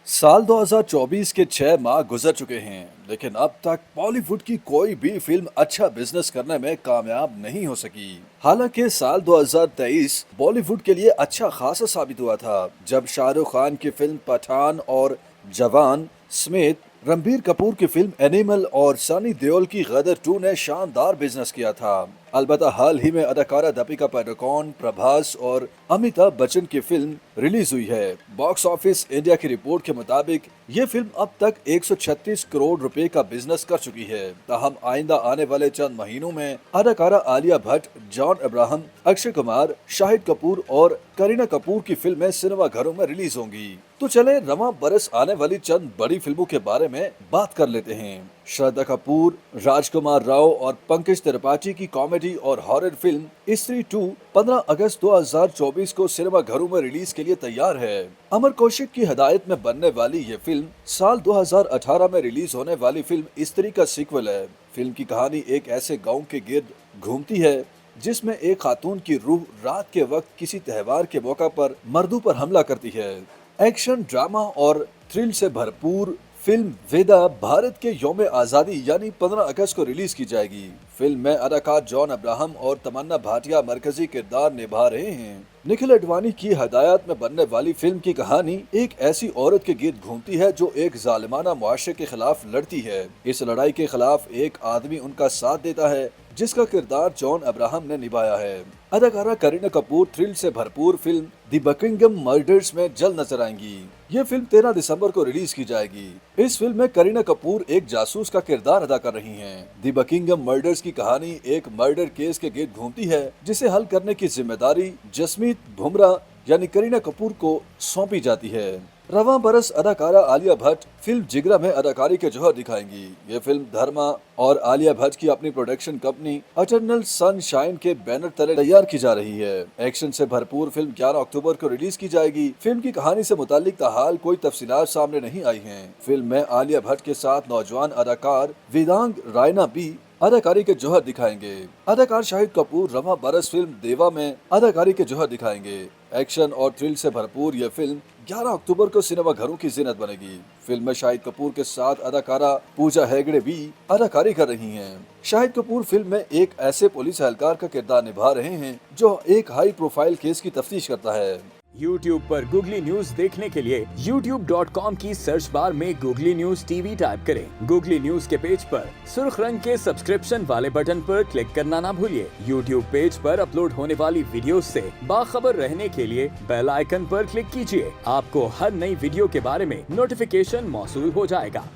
साल 2024 के 6 माह गुजर चुके हैं, लेकिन अब तक बॉलीवुड की कोई भी फिल्म अच्छा बिजनेस करने में कामयाब नहीं हो सकी। हालांकि साल 2023 बॉलीवुड के लिए अच्छा खासा साबित हुआ था, जब शाहरुख खान की फिल्म पठान और जवान समेत रणबीर कपूर की फिल्म एनिमल और सनी देओल की गदर 2 ने शानदार बिजनेस किया था। अलबत्ता हाल ही में अदाकारा दीपिका पादुकोण, प्रभास और अमिताभ बच्चन की फिल्म रिलीज हुई है। बॉक्स ऑफिस इंडिया की रिपोर्ट के मुताबिक ये फिल्म अब तक 136 करोड़ रुपए का बिजनेस कर चुकी है। ताहम आइंदा आने वाले चंद महीनों में अदाकारा आलिया भट्ट, जॉन अब्राहम, अक्षय कुमार, शाहिद कपूर और करीना कपूर की फिल्में सिनेमा घरों में रिलीज होंगी। तो चले रवां बरस आने वाली चंद बड़ी फिल्मों के बारे में बात कर लेते हैं। श्रद्धा कपूर, राजकुमार राव और पंकज त्रिपाठी की कॉमेडी और हॉरर फिल्म स्त्री 2 15 अगस्त 2024 को सिनेमा घरों में रिलीज के लिए तैयार है। अमर कौशिक की हिदायत में बनने वाली ये फिल्म साल 2018 में रिलीज होने वाली फिल्म स्त्री का सीक्वल है। फिल्म की कहानी एक ऐसे गाँव के गिर्द घूमती है जिसमें एक खातून की रूह रात के वक्त किसी त्योहार के मौका पर मर्दों पर हमला करती है। एक्शन, ड्रामा और थ्रिल से भरपूर फिल्म वेदा भारत के यौम आज़ादी यानी 15 अगस्त को रिलीज की जाएगी। फिल्म में अदाकार जॉन अब्राहम और तमन्ना भाटिया मरकजी किरदार निभा रहे हैं। निखिल अडवाणी की हदायत में बनने वाली फिल्म की कहानी एक ऐसी औरत के गिर्द घूमती है जो एक जालिमाना मुआशरे के खिलाफ लड़ती है। इस लड़ाई के खिलाफ एक आदमी उनका साथ देता है, जिसका किरदार जॉन अब्राहम ने निभाया है। अदाकारा करीना कपूर थ्रिल से भरपूर फिल्म दी बकिंगम मर्डर्स में जल्द नजर आएंगी। ये फिल्म 13 दिसंबर को रिलीज की जाएगी। इस फिल्म में करीना कपूर एक जासूस का किरदार अदा कर रही हैं। दी बकिंगम मर्डर्स की कहानी एक मर्डर केस के गिर्द घूमती है, जिसे हल करने की जिम्मेदारी जसमीत बुमराह यानी करीना कपूर को सौंपी जाती है। रवां बरस अदाकारा आलिया भट्ट फिल्म जिगरा में अदाकारी के जौहर दिखाएंगी। ये फिल्म धर्मा और आलिया भट्ट की अपनी प्रोडक्शन कंपनी इटरनल सनशाइन के बैनर तले तैयार की जा रही है। एक्शन से भरपूर फिल्म 11 अक्टूबर को रिलीज की जाएगी। फिल्म की कहानी से मुतालिक ताहाल कोई तफसीलात सामने नहीं आई हैं। फिल्म में आलिया भट्ट के साथ नौजवान अदाकार वेदांग रायना भी अदाकारी के जौहर दिखाएंगे। अदाकार शाहिद कपूर रवां बरस फिल्म देवा में अदाकारी के जौहर दिखाएंगे। एक्शन और थ्रिल से भरपूर यह फिल्म 11 अक्टूबर को सिनेमा घरों की जिन्नत बनेगी। फिल्म में शाहिद कपूर के साथ अदाकारा पूजा हेगड़े भी अदाकारी कर रही हैं। शाहिद कपूर फिल्म में एक ऐसे पुलिस एहलकार का किरदार निभा रहे हैं जो एक हाई प्रोफाइल केस की तफ्तीश करता है। YouTube पर गूगली न्यूज देखने के लिए youtube.com की सर्च बार में गूगली न्यूज टीवी टाइप करें। गूगली न्यूज के पेज पर सुर्ख रंग के सब्सक्रिप्शन वाले बटन पर क्लिक करना ना भूलिए। YouTube पेज पर अपलोड होने वाली वीडियोस से बाखबर रहने के लिए बेल आइकन पर क्लिक कीजिए। आपको हर नई वीडियो के बारे में नोटिफिकेशन मौसूल हो जाएगा।